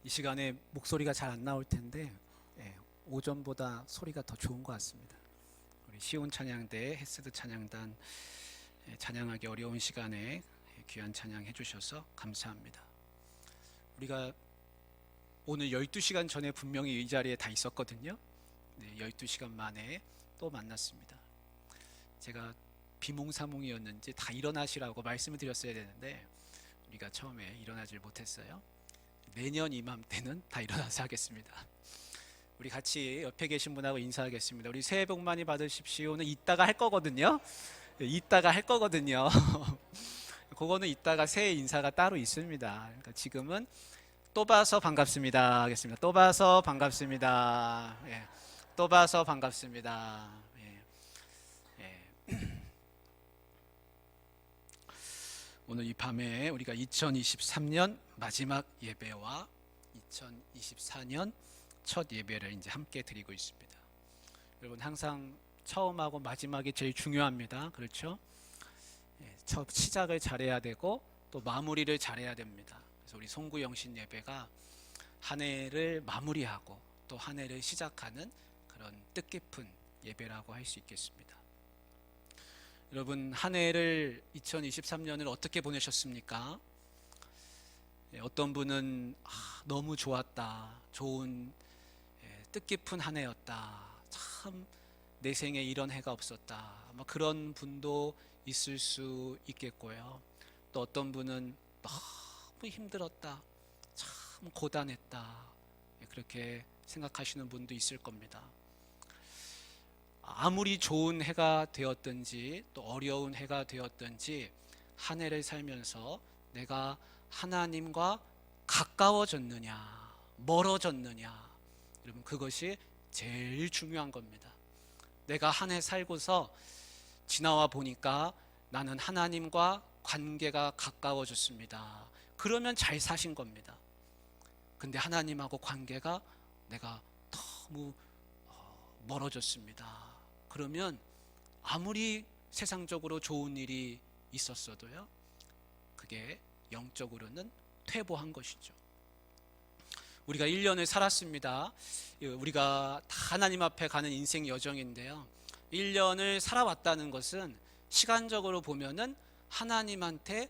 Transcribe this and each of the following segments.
이 시간에 목소리가 잘 안 나올 텐데 오전보다 소리가 더 좋은 것 같습니다. 우리 시온 찬양대 헤스드 찬양단 찬양하기 어려운 시간에 귀한 찬양 해주셔서 감사합니다. 우리가 오늘 12시간 전에 분명히 이 자리에 다 있었거든요. 12시간 만에 또 만났습니다. 제가 비몽사몽이었는지 다 일어나시라고 말씀을 드렸어야 되는데 우리가 처음에 일어나질 못했어요. 내년 이맘때는 다 일어나서 하겠습니다. 우리 같이 옆에 계신 분하고 인사하겠습니다. 우리 새해 복 많이 받으십시오는 이따가 할 거거든요. 이따가 할 거거든요. 그거는 이따가 새해 인사가 따로 있습니다. 그러니까 지금은 또 봐서 반갑습니다 하겠습니다. 또 봐서 반갑습니다. 또 봐서 반갑습니다. 오늘 이 밤에 우리가 2023년 마지막 예배와 2024년 첫 예배를 이제 함께 드리고 있습니다. 여러분 항상 처음하고 마지막이 제일 중요합니다. 그렇죠? 첫 시작을 잘해야 되고 또 마무리를 잘해야 됩니다. 그래서 우리 송구영신 예배가 한 해를 마무리하고 또 한 해를 시작하는 그런 뜻깊은 예배라고 할 수 있겠습니다. 여러분 한 해를 2023년을 어떻게 보내셨습니까? 어떤 분은 너무 좋았다, 좋은 뜻깊은 한 해였다, 참 내 생에 이런 해가 없었다, 아마 그런 분도 있을 수 있겠고요. 또 어떤 분은 너무 힘들었다, 참 고단했다, 그렇게 생각하시는 분도 있을 겁니다. 아무리 좋은 해가 되었든지 또 어려운 해가 되었든지 한 해를 살면서 내가 하나님과 가까워졌느냐 멀어졌느냐, 여러분 그것이 제일 중요한 겁니다. 내가 한 해 살고서 지나와 보니까 나는 하나님과 관계가 가까워졌습니다. 그러면 잘 사신 겁니다. 근데 하나님하고 관계가 내가 너무 멀어졌습니다. 그러면 아무리 세상적으로 좋은 일이 있었어도요, 그게 영적으로는 퇴보한 것이죠. 우리가 1년을 살았습니다. 우리가 다 하나님 앞에 가는 인생 여정인데요, 1년을 살아왔다는 것은 시간적으로 보면은 하나님한테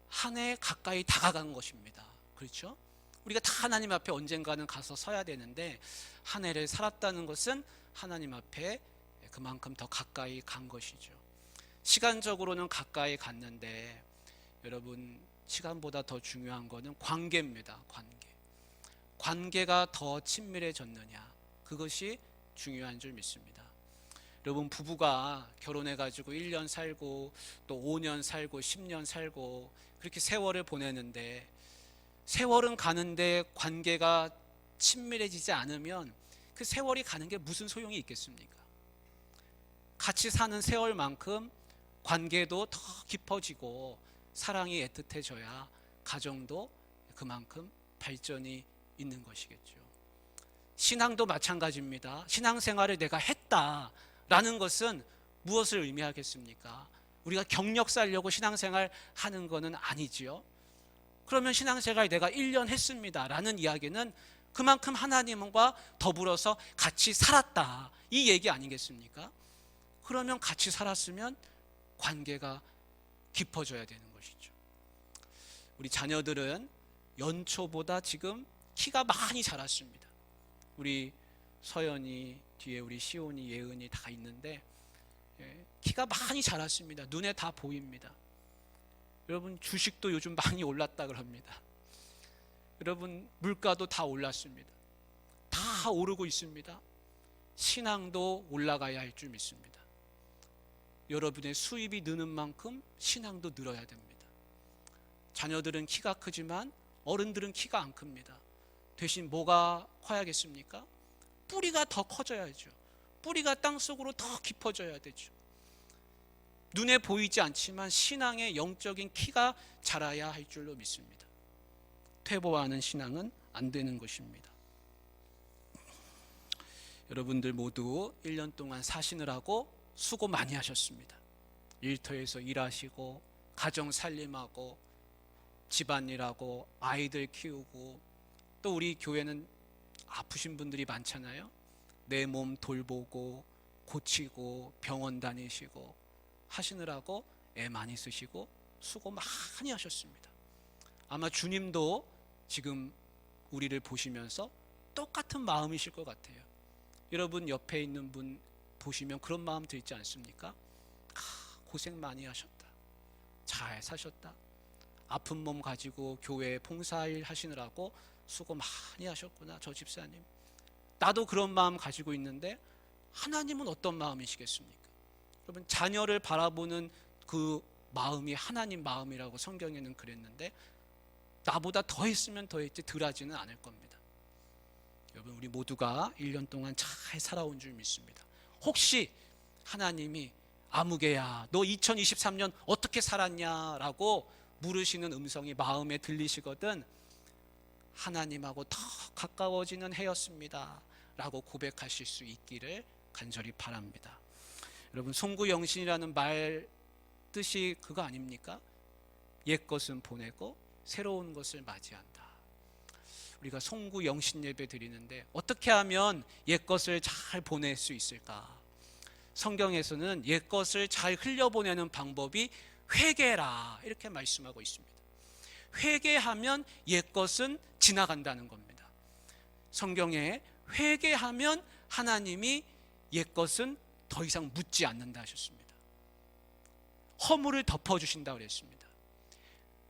한 해 가까이 다가간 것입니다. 그렇죠? 우리가 다 하나님 앞에 언젠가는 가서 서야 되는데 한 해를 살았다는 것은 하나님 앞에 그만큼 더 가까이 간 것이죠. 시간적으로는 가까이 갔는데 여러분 시간보다 더 중요한 것은 관계입니다. 관계가 더 친밀해졌느냐, 그것이 중요한 줄 믿습니다. 여러분 부부가 결혼해가지고 1년 살고 또 5년 살고 10년 살고 그렇게 세월을 보내는데 세월은 가는데 관계가 친밀해지지 않으면 그 세월이 가는 게 무슨 소용이 있겠습니까? 같이 사는 세월만큼 관계도 더 깊어지고 사랑이 애틋해져야 가정도 그만큼 발전이 있는 것이겠죠. 신앙도 마찬가지입니다. 신앙생활을 내가 했다라는 것은 무엇을 의미하겠습니까? 우리가 경력 쌓으려고 신앙생활 하는 것은 아니지요. 그러면 신앙생활 내가 1년 했습니다 라는 이야기는 그만큼 하나님과 더불어서 같이 살았다, 이 얘기 아니겠습니까? 그러면 같이 살았으면 관계가 깊어져야 되는 것이죠. 우리 자녀들은 연초보다 지금 키가 많이 자랐습니다. 우리 서연이 뒤에 우리 시온이 예은이 다 있는데 키가 많이 자랐습니다. 눈에 다 보입니다. 여러분 주식도 요즘 많이 올랐다 그럽니다. 여러분 물가도 다 올랐습니다. 다 오르고 있습니다. 신앙도 올라가야 할 줄 믿습니다. 여러분의 수입이 느는 만큼 신앙도 늘어야 됩니다. 자녀들은 키가 크지만 어른들은 키가 안 큽니다. 대신 뭐가 커야겠습니까? 뿌리가 더 커져야죠. 뿌리가 땅속으로 더 깊어져야 되죠. 눈에 보이지 않지만 신앙의 영적인 키가 자라야 할 줄로 믿습니다. 퇴보하는 신앙은 안 되는 것입니다. 여러분들 모두 1년 동안 사시느라고 수고 많이 하셨습니다. 일터에서 일하시고 가정 살림하고 집안일하고 아이들 키우고 또 우리 교회는 아프신 분들이 많잖아요. 내 몸 돌보고 고치고 병원 다니시고 하시느라고 애 많이 쓰시고 수고 많이 하셨습니다. 아마 주님도 지금 우리를 보시면서 똑같은 마음이실 것 같아요. 여러분 옆에 있는 분 보시면 그런 마음 들지 않습니까? 고생 많이 하셨다. 잘 사셨다. 아픈 몸 가지고 교회 봉사일 하시느라고 수고 많이 하셨구나. 저 집사님. 나도 그런 마음 가지고 있는데 하나님은 어떤 마음이시겠습니까? 여러분 자녀를 바라보는 그 마음이 하나님 마음이라고 성경에는 그랬는데 나보다 더 했으면 더 했지 덜 하지는 않을 겁니다. 여러분 우리 모두가 1년 동안 잘 살아온 줄 믿습니다. 혹시 하나님이 아무개야 너 2023년 어떻게 살았냐라고 물으시는 음성이 마음에 들리시거든 하나님하고 더 가까워지는 해였습니다 라고 고백하실 수 있기를 간절히 바랍니다. 여러분 송구영신이라는 말 뜻이 그거 아닙니까? 옛 것은 보내고 새로운 것을 맞이한다. 우리가 송구영신 예배 드리는데 어떻게 하면 옛 것을 잘 보낼 수 있을까? 성경에서는 옛 것을 잘 흘려보내는 방법이 회개라 이렇게 말씀하고 있습니다. 회개하면 옛 것은 지나간다는 겁니다. 성경에 회개하면 하나님이 옛 것은 더 이상 묻지 않는다 하셨습니다. 허물을 덮어주신다 그랬습니다.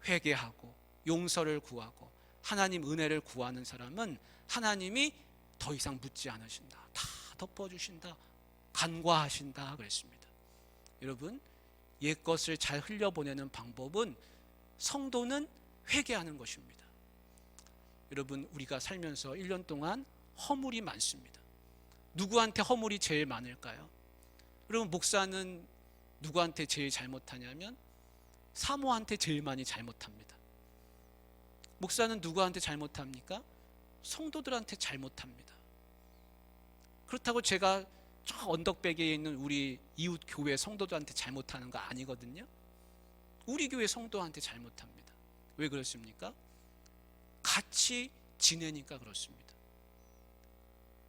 회개하고 용서를 구하고 하나님 은혜를 구하는 사람은 하나님이 더 이상 묻지 않으신다. 다 덮어주신다. 간과하신다 그랬습니다. 여러분 옛 것을 잘 흘려보내는 방법은 성도는 회개하는 것입니다. 여러분 우리가 살면서 1년 동안 허물이 많습니다. 누구한테 허물이 제일 많을까요? 여러분 목사는 누구한테 제일 잘못하냐면 사모한테 제일 많이 잘못합니다. 목사는 누구한테 잘못합니까? 성도들한테 잘못합니다. 그렇다고 제가 저 언덕배기에 있는 우리 이웃 교회 성도들한테 잘못하는 거 아니거든요. 우리 교회 성도한테 잘못합니다. 왜 그렇습니까? 같이 지내니까 그렇습니다.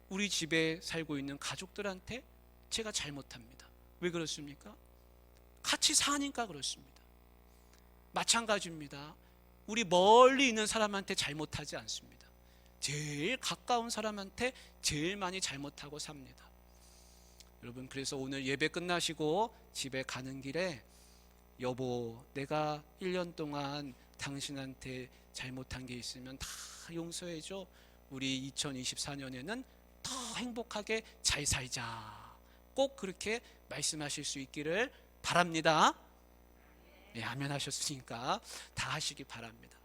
우리 집에 살고 있는 가족들한테 제가 잘못합니다. 왜 그렇습니까? 같이 사니까 그렇습니다. 마찬가지입니다. 우리 멀리 있는 사람한테 잘못하지 않습니다. 제일 가까운 사람한테 제일 많이 잘못하고 삽니다. 여러분 그래서 오늘 예배 끝나시고 집에 가는 길에 여보 내가 1년 동안 당신한테 잘못한 게 있으면 다 용서해줘. 우리 2024년에는 더 행복하게 잘 살자. 꼭 그렇게 말씀하실 수 있기를 바랍니다. 네, 아멘 하셨으니까 다 하시기 바랍니다.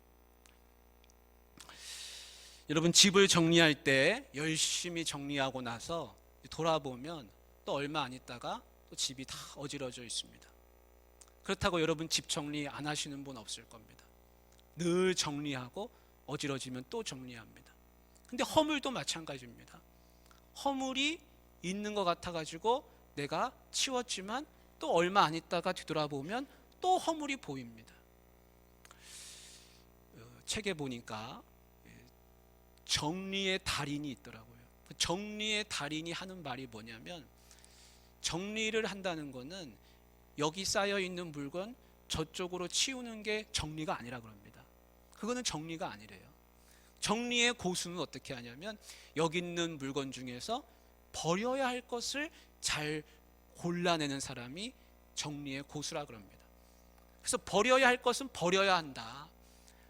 여러분 집을 정리할 때 열심히 정리하고 나서 돌아보면 또 얼마 안 있다가 또 집이 다 어지러져 있습니다. 그렇다고 여러분 집 정리 안 하시는 분 없을 겁니다. 늘 정리하고 어지러지면 또 정리합니다. 근데 허물도 마찬가지입니다. 허물이 있는 것 같아가지고 내가 치웠지만 또 얼마 안 있다가 뒤돌아보면 또 허물이 보입니다. 책에 보니까 정리의 달인이 있더라고요. 그 정리의 달인이 하는 말이 뭐냐면 정리를 한다는 거는 여기 쌓여 있는 물건 저쪽으로 치우는 게 정리가 아니라 그럽니다. 그거는 정리가 아니래요. 정리의 고수는 어떻게 하냐면 여기 있는 물건 중에서 버려야 할 것을 잘 골라내는 사람이 정리의 고수라 그럽니다. 그래서 버려야 할 것은 버려야 한다.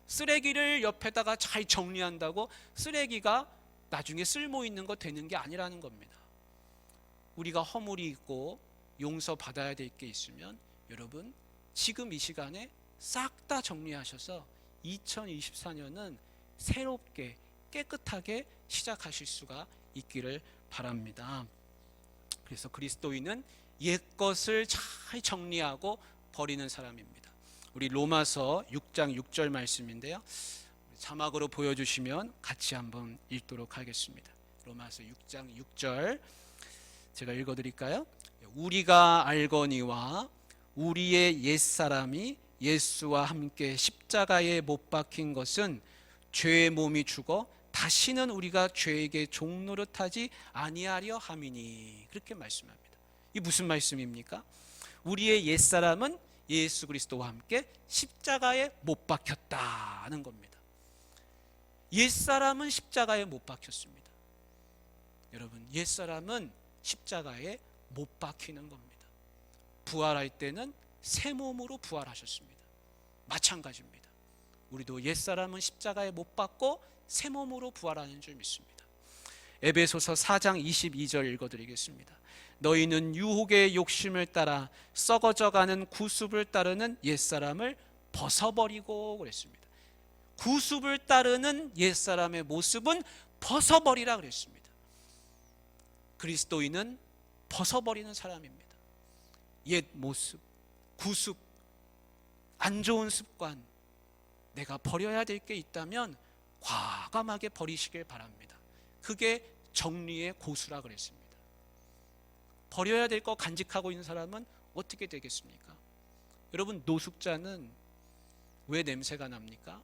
쓰레기를 옆에다가 잘 정리한다고 쓰레기가 나중에 쓸모 있는 거 되는 게 아니라는 겁니다. 우리가 허물이 있고 용서받아야 될 게 있으면 여러분 지금 이 시간에 싹 다 정리하셔서 2024년은 새롭게 깨끗하게 시작하실 수가 있기를 바랍니다. 그래서 그리스도인은 옛 것을 잘 정리하고 버리는 사람입니다. 우리 로마서 6장 6절 말씀인데요. 자막으로 보여주시면 같이 한번 읽도록 하겠습니다. 로마서 6장 6절 제가 읽어드릴까요? 우리가 알거니와 우리의 옛사람이 예수와 함께 십자가에 못 박힌 것은 죄의 몸이 죽어 다시는 우리가 죄에게 종노릇하지 아니하려 함이니. 그렇게 말씀합니다. 이 무슨 말씀입니까? 우리의 옛사람은 예수 그리스도와 함께 십자가에 못 박혔다는 겁니다. 옛사람은 십자가에 못 박혔습니다. 여러분, 옛사람은 십자가에 못 박히는 겁니다. 부활할 때는 새 몸으로 부활하셨습니다. 마찬가지입니다. 우리도 옛사람은 십자가에 못 박고 새 몸으로 부활하는 줄 믿습니다. 에베소서 4장 22절 읽어드리겠습니다. 너희는 유혹의 욕심을 따라 썩어져가는 구습을 따르는 옛사람을 벗어버리고 그랬습니다. 구습을 따르는 옛사람의 모습은 벗어버리라 그랬습니다. 그리스도인은 벗어버리는 사람입니다. 옛 모습, 구습, 안 좋은 습관, 내가 버려야 될 게 있다면 과감하게 버리시길 바랍니다. 그게 정리의 고수라 그랬습니다. 버려야 될 거 간직하고 있는 사람은 어떻게 되겠습니까? 여러분, 노숙자는 왜 냄새가 납니까?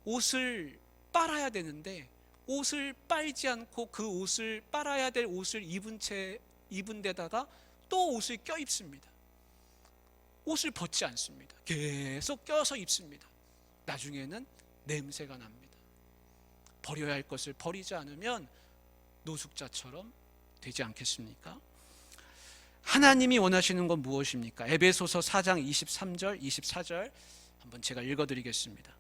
옷을 빨아야 되는데 옷을 빨지 않고 그 옷을 빨아야 될 옷을 입은 데다가 또 옷을 껴입습니다. 옷을 벗지 않습니다. 계속 껴서 입습니다. 나중에는 냄새가 납니다. 버려야 할 것을 버리지 않으면 노숙자처럼 되지 않겠습니까? 하나님이 원하시는 건 무엇입니까? 에베소서 4장 23절 24절 한번 제가 읽어드리겠습니다.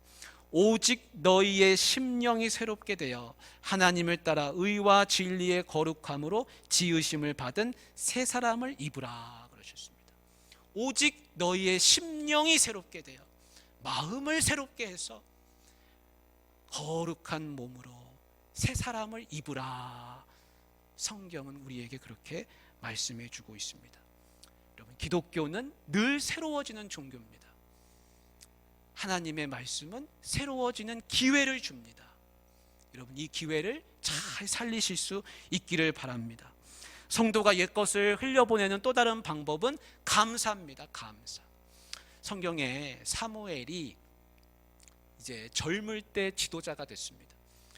오직 너희의 심령이 새롭게 되어 하나님을 따라 의와 진리의 거룩함으로 지으심을 받은 새 사람을 입으라 그러셨습니다. 오직 너희의 심령이 새롭게 되어 마음을 새롭게 해서 거룩한 몸으로 새 사람을 입으라. 성경은 우리에게 그렇게 말씀해 주고 있습니다. 여러분, 기독교는 늘 새로워지는 종교입니다. 하나님의 말씀은 새로워지는 기회를 줍니다. 여러분, 이 기회를 잘 살리실 수 있기를 바랍니다. 성도가 옛것을 흘려보내는 또 다른 방법은 감사입니다. 감사. 성경에 사무엘이 이제 젊을 때 지도자가 됐습니다.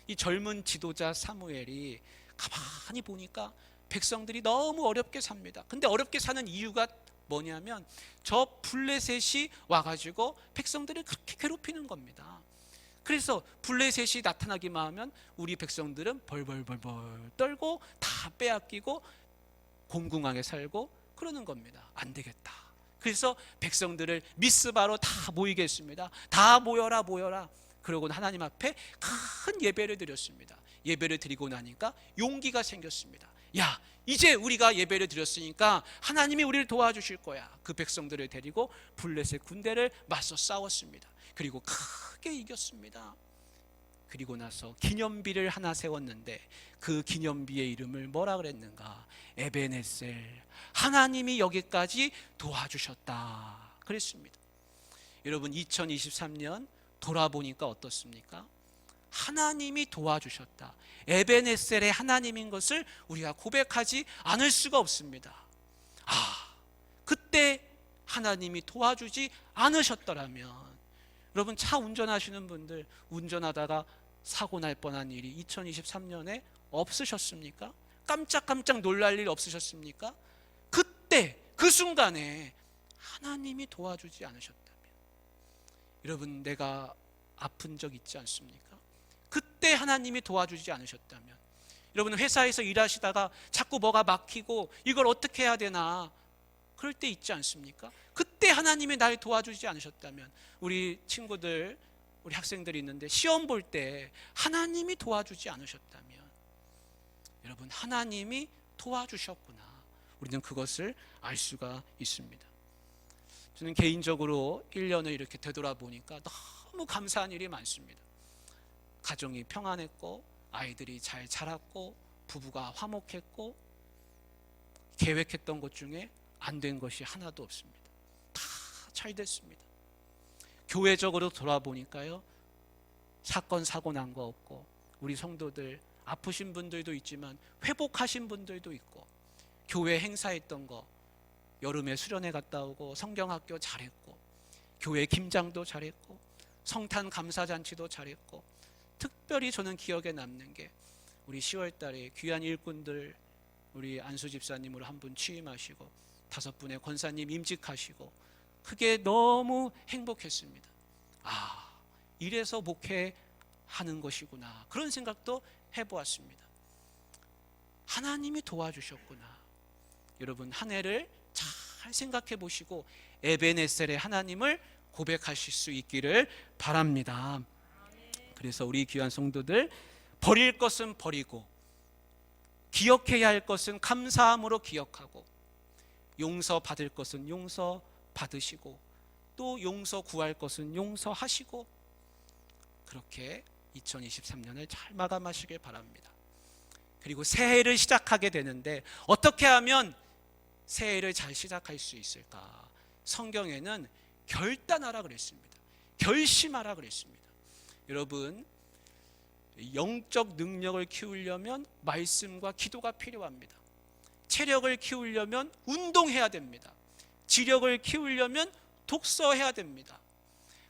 이 젊은 지도자 사무엘이 가만히 보니까 백성들이 너무 어렵게 삽니다. 근데 어렵게 사는 이유가 뭐냐면 저 블레셋이 와가지고 백성들을 그렇게 괴롭히는 겁니다. 그래서 블레셋이 나타나기만 하면 우리 백성들은 벌벌벌벌 떨고 다 빼앗기고 공궁하게 살고 그러는 겁니다. 안 되겠다. 그래서 백성들을 미스바로 다 모이게 했습니다. 다 모여라 모여라. 그러고 하나님 앞에 큰 예배를 드렸습니다. 예배를 드리고 나니까 용기가 생겼습니다. 야, 이제 우리가 예배를 드렸으니까 하나님이 우리를 도와주실 거야. 그 백성들을 데리고 블레셋 군대를 맞서 싸웠습니다. 그리고 크게 이겼습니다. 그리고 나서 기념비를 하나 세웠는데 그 기념비의 이름을 뭐라 그랬는가? 에베네셀. 하나님이 여기까지 도와주셨다 그랬습니다. 여러분, 2023년 돌아보니까 어떻습니까? 하나님이 도와주셨다. 에베네셀의 하나님인 것을 우리가 고백하지 않을 수가 없습니다. 그때 하나님이 도와주지 않으셨더라면, 여러분, 차 운전하시는 분들 운전하다가 사고 날 뻔한 일이 2023년에 없으셨습니까? 깜짝깜짝 놀랄 일 없으셨습니까? 그때 그 순간에 하나님이 도와주지 않으셨다면, 여러분, 내가 아픈 적 있지 않습니까? 그때 하나님이 도와주지 않으셨다면, 여러분, 회사에서 일하시다가 자꾸 뭐가 막히고 이걸 어떻게 해야 되나 그럴 때 있지 않습니까? 그때 하나님이 날 도와주지 않으셨다면, 우리 친구들, 우리 학생들이 있는데 시험 볼 때 하나님이 도와주지 않으셨다면, 여러분, 하나님이 도와주셨구나, 우리는 그것을 알 수가 있습니다. 저는 개인적으로 1년을 이렇게 되돌아보니까 너무 감사한 일이 많습니다. 가정이 평안했고, 아이들이 잘 자랐고, 부부가 화목했고, 계획했던 것 중에 안 된 것이 하나도 없습니다. 다 잘 됐습니다. 교회적으로 돌아보니까요, 사건 사고 난 거 없고, 우리 성도들 아프신 분들도 있지만 회복하신 분들도 있고, 교회 행사했던 거 여름에 수련회 갔다 오고 성경학교 잘했고, 교회 김장도 잘했고, 성탄 감사잔치도 잘했고, 특별히 저는 기억에 남는 게 우리 10월 달에 귀한 일꾼들 우리 안수 집사님으로 한 분 취임하시고 5분의 권사님 임직하시고 그게 너무 행복했습니다. 아, 이래서 목회하는 것이구나. 그런 생각도 해보았습니다. 하나님이 도와주셨구나. 여러분 한 해를 잘 생각해 보시고 에베네셀의 하나님을 고백하실 수 있기를 바랍니다. 그래서 우리 귀한 성도들, 버릴 것은 버리고 기억해야 할 것은 감사함으로 기억하고 용서받을 것은 용서받으시고 또 용서 구할 것은 용서하시고 그렇게 2023년을 잘 마감하시길 바랍니다. 그리고 새해를 시작하게 되는데 어떻게 하면 새해를 잘 시작할 수 있을까? 성경에는 결단하라 그랬습니다. 결심하라 그랬습니다. 여러분, 영적 능력을 키우려면 말씀과 기도가 필요합니다. 체력을 키우려면 운동해야 됩니다. 지력을 키우려면 독서해야 됩니다.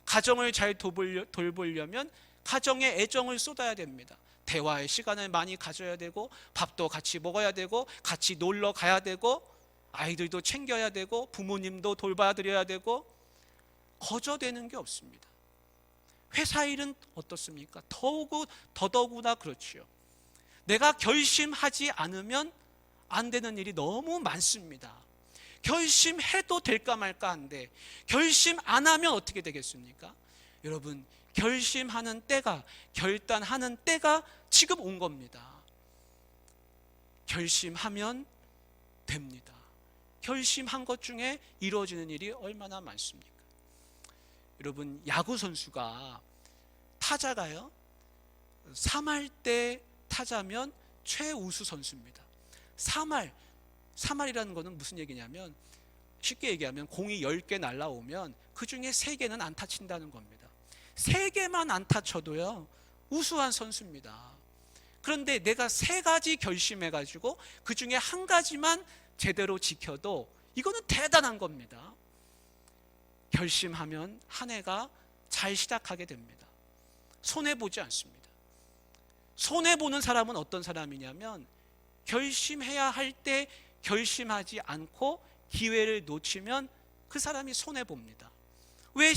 가정을 잘 돌보려면 가정에 애정을 쏟아야 됩니다. 대화의 시간을 많이 가져야 되고 밥도 같이 먹어야 되고 같이 놀러 가야 되고 아이들도 챙겨야 되고 부모님도 돌봐드려야 되고 거저되는 게 없습니다. 회사 일은 어떻습니까? 더더구나 그렇지요. 내가 결심하지 않으면 안 되는 일이 너무 많습니다. 결심해도 될까 말까 한데 결심 안 하면 어떻게 되겠습니까? 여러분, 결심하는 때가, 결단하는 때가 지금 온 겁니다. 결심하면 됩니다. 결심한 것 중에 이루어지는 일이 얼마나 많습니까? 여러분, 야구 선수가 타자가요 3할 때 타자면 최우수 선수입니다. 3할이라는 거는 무슨 얘기냐면 쉽게 얘기하면 공이 10개 날라오면 그 중에 3개는 안타 친다는 겁니다. 3개만 안타 쳐도요 우수한 선수입니다. 그런데 내가 3가지 결심해가지고 그 중에 한 가지만 제대로 지켜도 이거는 대단한 겁니다. 결심하면 한 해가 잘 시작하게 됩니다. 손해보지 않습니다. 손해보는 사람은 어떤 사람이냐면 결심해야 할 때 결심하지 않고 기회를 놓치면 그 사람이 손해봅니다. 왜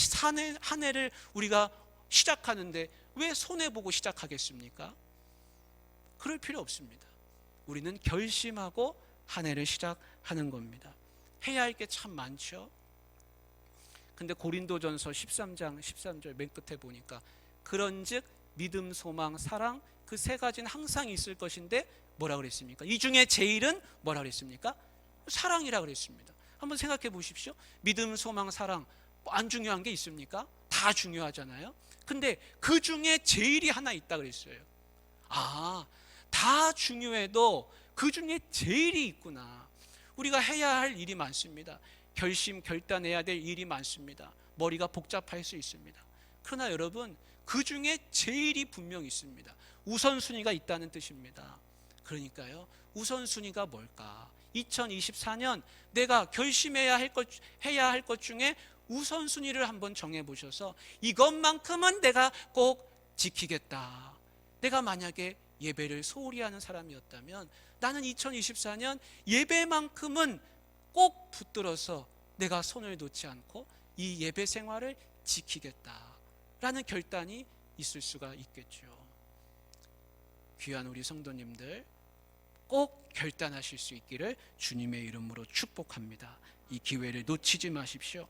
한 해를 우리가 시작하는데 왜 손해보고 시작하겠습니까? 그럴 필요 없습니다. 우리는 결심하고 한 해를 시작하는 겁니다. 해야 할 게 참 많죠. 근데 고린도전서 13장 13절 맨 끝에 보니까 그런즉 믿음, 소망, 사랑 그 3가지는 항상 있을 것인데 뭐라 그랬습니까? 이 중에 제일은 뭐라 그랬습니까? 사랑이라 그랬습니다. 한번 생각해 보십시오. 믿음, 소망, 사랑 안 중요한 게 있습니까? 다 중요하잖아요. 근데 그 중에 제일이 하나 있다 그랬어요. 아, 다 중요해도 그 중에 제일이 있구나. 우리가 해야 할 일이 많습니다. 결단해야 될 일이 많습니다. 머리가 복잡할 수 있습니다. 그러나 여러분, 그 중에 제일이 분명히 있습니다. 우선순위가 있다는 뜻입니다. 그러니까요, 우선순위가 뭘까? 2024년 내가 결심해야 할 것 중에 우선순위를 한번 정해보셔서 이것만큼은 내가 꼭 지키겠다. 내가 만약에 예배를 소홀히 하는 사람이었다면 나는 2024년 예배만큼은 꼭 붙들어서 내가 손을 놓지 않고 이 예배 생활을 지키겠다라는 결단이 있을 수가 있겠죠. 귀한 우리 성도님들, 꼭 결단하실 수 있기를 주님의 이름으로 축복합니다. 이 기회를 놓치지 마십시오.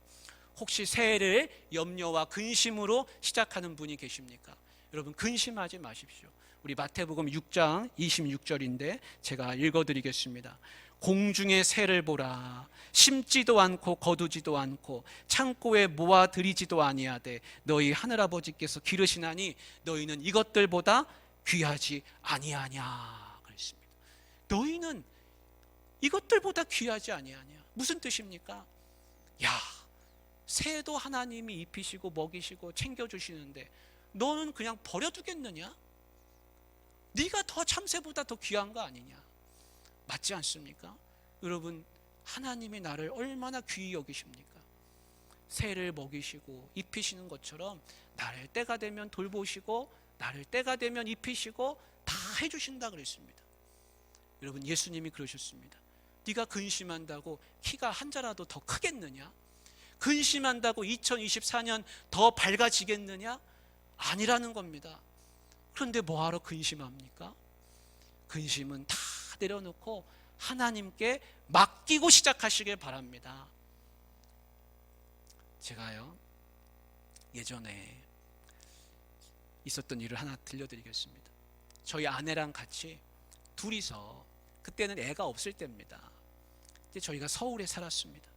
혹시 새해를 염려와 근심으로 시작하는 분이 계십니까? 여러분, 근심하지 마십시오. 우리 마태복음 6장 26절인데 제가 읽어드리겠습니다. 공중의 새를 보라. 심지도 않고 거두지도 않고 창고에 모아들이지도 아니하되 너희 하늘아버지께서 기르시나니 너희는 이것들보다 귀하지 아니하냐 그랬습니다. 너희는 이것들보다 귀하지 아니하냐. 무슨 뜻입니까? 야, 새도 하나님이 입히시고 먹이시고 챙겨주시는데 너는 그냥 버려두겠느냐? 네가 더 참새보다 더 귀한 거 아니냐? 맞지 않습니까? 여러분, 하나님이 나를 얼마나 귀히 여기십니까? 새를 먹이시고 입히시는 것처럼 나를 때가 되면 돌보시고 나를 때가 되면 입히시고 다 해주신다 그랬습니다. 여러분, 예수님이 그러셨습니다. 네가 근심한다고 키가 한 자라도 더 크겠느냐? 근심한다고 2024년 더 밝아지겠느냐? 아니라는 겁니다. 그런데 뭐하러 근심합니까? 근심은 다 내려놓고 하나님께 맡기고 시작하시길 바랍니다. 제가요, 예전에 있었던 일을 하나 들려드리겠습니다. 저희 아내랑 같이 둘이서, 그때는 애가 없을 때입니다. 이제 저희가 서울에 살았습니다.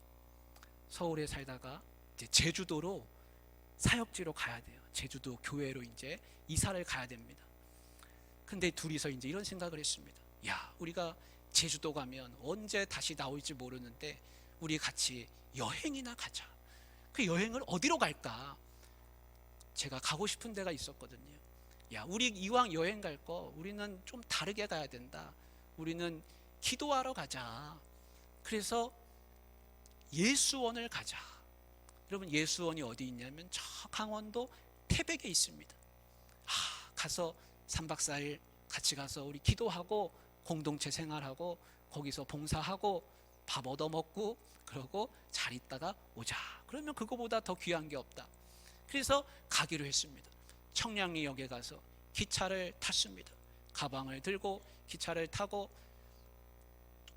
서울에 살다가 이제 제주도로 사역지로 가야 돼요. 제주도 교회로 이제 이사를 가야 됩니다. 근데 둘이서 이제 이런 생각을 했습니다. 야, 우리가 제주도 가면 언제 다시 나올지 모르는데 우리 같이 여행이나 가자. 그 여행을 어디로 갈까? 제가 가고 싶은 데가 있었거든요. 야, 우리 이왕 여행 갈 거 우리는 좀 다르게 가야 된다. 우리는 기도하러 가자. 그래서 예수원을 가자. 여러분, 예수원이 어디 있냐면 저 강원도 태백에 있습니다. 가서 3박 4일 같이 가서 우리 기도하고 공동체 생활하고 거기서 봉사하고 밥 얻어먹고 그러고 잘 있다가 오자. 그러면 그거보다 더 귀한 게 없다. 그래서 가기로 했습니다. 청량리역에 가서 기차를 탔습니다. 가방을 들고 기차를 타고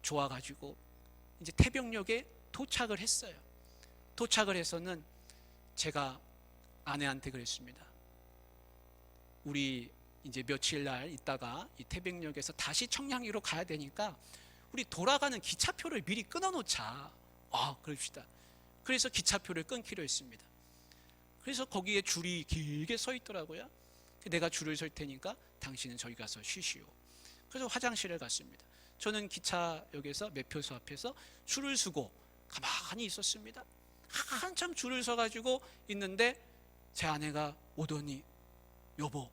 좋아가지고 이제 태백역에 도착을 했어요. 도착을 해서는 제가 아내한테 그랬습니다. 우리 이제 며칠 날 있다가 이 태백역에서 다시 청량리로 가야 되니까 우리 돌아가는 기차표를 미리 끊어놓자. 그럽시다. 그래서 기차표를 끊기로 했습니다. 그래서 거기에 줄이 길게 서 있더라고요. 내가 줄을 설 테니까 당신은 저기 가서 쉬시오. 그래서 화장실을 갔습니다. 저는 기차역에서 매표소 앞에서 줄을 서고 가만히 있었습니다. 한참 줄을 서가지고 있는데 제 아내가 오더니 여보,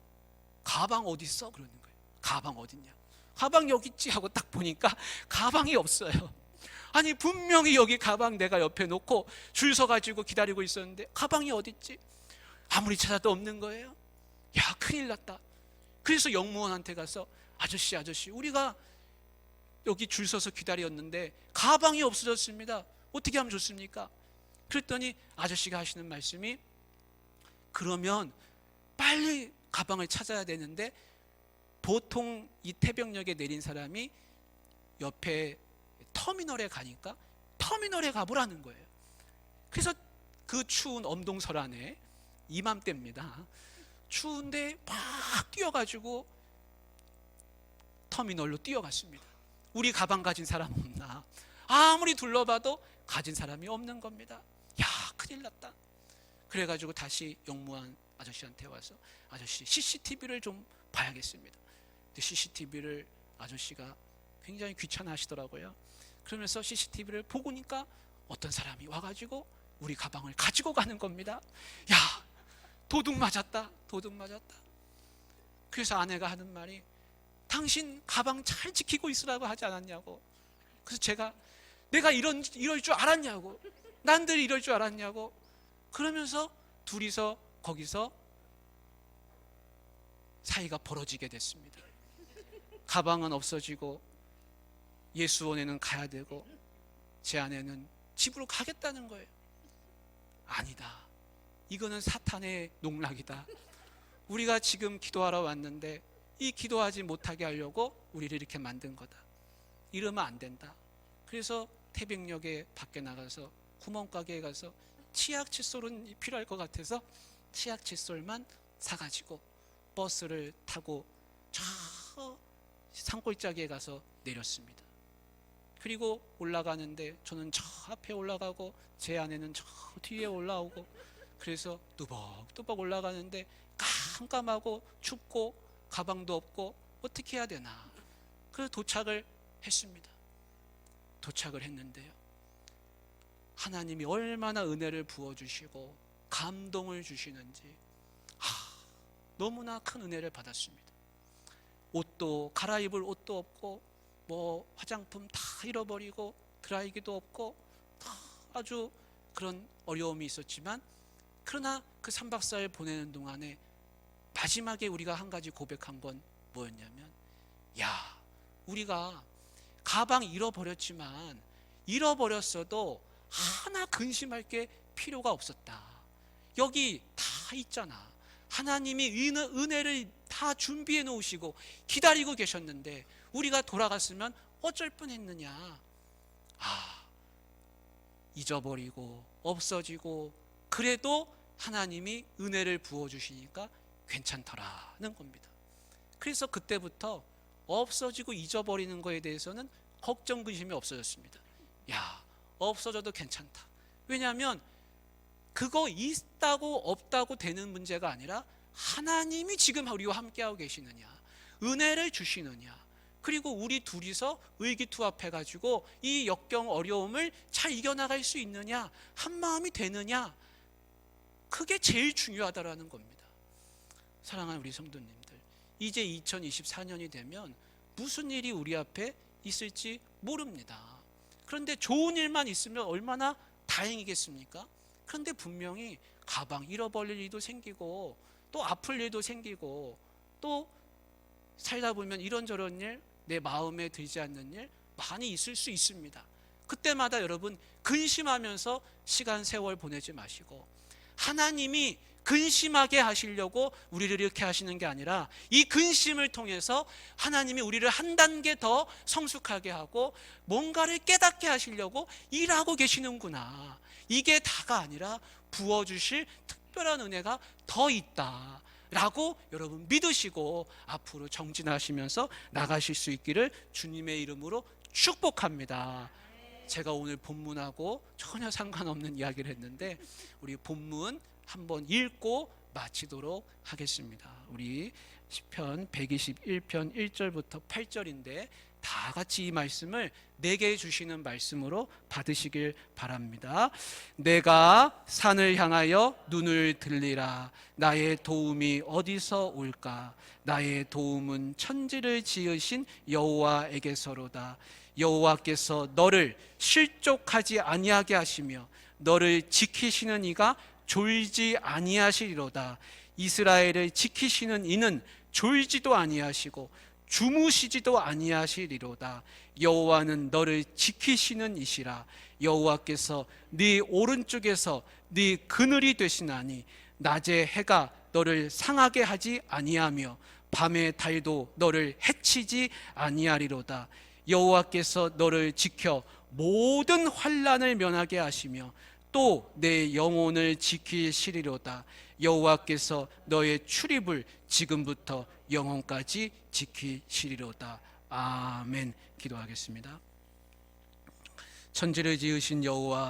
가방 어디 있어? 그러는 거예요. 가방 어딨냐? 가방 여기 있지 하고 딱 보니까 가방이 없어요. 아니, 분명히 여기 가방 내가 옆에 놓고 줄 서가지고 기다리고 있었는데 가방이 어디 있지? 아무리 찾아도 없는 거예요. 야, 큰일 났다. 그래서 영무원한테 가서 아저씨 우리가 여기 줄 서서 기다렸는데 가방이 없어졌습니다. 어떻게 하면 좋습니까? 그랬더니 아저씨가 하시는 말씀이, 그러면 빨리 가방을 찾아야 되는데 보통 이 태백역에 내린 사람이 옆에 터미널에 가니까 터미널에 가보라는 거예요. 그래서 그 추운 엄동설안에 이맘때입니다. 추운데 막 뛰어가지고 터미널로 뛰어갔습니다. 우리 가방 가진 사람 없나? 아무리 둘러봐도 가진 사람이 없는 겁니다. 야, 큰일 났다. 그래가지고 다시 영무원 아저씨한테 와서 아저씨 CCTV를 좀 봐야겠습니다. 근데 CCTV를 아저씨가 굉장히 귀찮아 하시더라고요. 그러면서 CCTV를 보고 니까 어떤 사람이 와가지고 우리 가방을 가지고 가는 겁니다. 야, 도둑 맞았다. 그래서 아내가 하는 말이, 당신 가방 잘 지키고 있으라고 하지 않았냐고. 그래서 내가 이럴 줄 알았냐고. 난들 이럴 줄 알았냐고. 그러면서 둘이서 거기서 사이가 벌어지게 됐습니다. 가방은 없어지고 예수원에는 가야 되고 제 아내는 집으로 가겠다는 거예요. 아니다. 이거는 사탄의 농락이다. 우리가 지금 기도하러 왔는데 이 기도하지 못하게 하려고 우리를 이렇게 만든 거다. 이러면 안 된다. 그래서 태백역에 밖에 나가서 구멍가게에 가서 치약 칫솔은 필요할 것 같아서 치약 칫솔만 사가지고 버스를 타고 저 산골짜기에 가서 내렸습니다. 그리고 올라가는데 저는 저 앞에 올라가고 제 아내는 저 뒤에 올라오고, 그래서 뚜벅뚜벅 올라가는데 깜깜하고 춥고 가방도 없고 어떻게 해야 되나. 그래서 도착을 했습니다. 도착을 했는데요, 하나님이 얼마나 은혜를 부어주시고 감동을 주시는지 너무나 큰 은혜를 받았습니다. 옷도 갈아입을 옷도 없고 뭐 화장품 다 잃어버리고 드라이기도 없고 다 아주 그런 어려움이 있었지만, 그러나 그 3박 4일 보내는 동안에 마지막에 우리가 한 가지 고백한 건 뭐였냐면, 야, 우리가 가방 잃어버렸지만 잃어버렸어도 하나 근심할 게 필요가 없었다. 여기 다 있잖아. 하나님이 은혜를 다 준비해 놓으시고 기다리고 계셨는데 우리가 돌아갔으면 어쩔 뻔했느냐. 잊어버리고 없어지고 그래도 하나님이 은혜를 부어주시니까 괜찮더라는 겁니다. 그래서 그때부터 없어지고 잊어버리는 거에 대해서는 걱정 근심이 없어졌습니다. 야, 없어져도 괜찮다. 왜냐하면 그거 있다고 없다고 되는 문제가 아니라 하나님이 지금 우리와 함께하고 계시느냐, 은혜를 주시느냐, 그리고 우리 둘이서 의기투합해가지고 이 역경 어려움을 잘 이겨나갈 수 있느냐, 한마음이 되느냐, 그게 제일 중요하다라는 겁니다. 사랑하는 우리 성도님들, 이제 2024년이 되면 무슨 일이 우리 앞에 있을지 모릅니다. 그런데 좋은 일만 있으면 얼마나 다행이겠습니까? 그런데 분명히 가방 잃어버릴 일도 생기고 또 아플 일도 생기고 또 살다 보면 이런저런 일, 내 마음에 들지 않는 일 많이 있을 수 있습니다. 그때마다 여러분 근심하면서 시간 세월 보내지 마시고, 하나님이 근심하게 하시려고 우리를 이렇게 하시는 게 아니라 이 근심을 통해서 하나님이 우리를 한 단계 더 성숙하게 하고 뭔가를 깨닫게 하시려고 일하고 계시는구나, 이게 다가 아니라 부어주실 특별한 은혜가 더 있다 라고 여러분 믿으시고 앞으로 정진하시면서 나가실 수 있기를 주님의 이름으로 축복합니다. 제가 오늘 본문하고 전혀 상관없는 이야기를 했는데 우리 본문 한번 읽고 마치도록 하겠습니다. 우리 시편 121편 1절부터 8절인데 다 같이 이 말씀을 내게 주시는 말씀으로 받으시길 바랍니다. 내가 산을 향하여 눈을 들리라. 나의 도움이 어디서 올까? 나의 도움은 천지를 지으신 여호와에게서로다. 여호와께서 너를 실족하지 아니하게 하시며 너를 지키시는 이가 졸지 아니하시리로다. 이스라엘을 지키시는 이는 졸지도 아니하시고 주무시지도 아니하시리로다. 여호와는 너를 지키시는 이시라. 여호와께서 네 오른쪽에서 네 그늘이 되시나니 낮에 해가 너를 상하게 하지 아니하며 밤에 달도 너를 해치지 아니하리로다. 여호와께서 너를 지켜 모든 환난을 면하게 하시며 또 내 영혼을 지키시리로다. 여호와께서 너의 출입을 지금부터 영혼까지 지키시리로다. 아멘. 기도하겠습니다. 천지를 지으신 여호와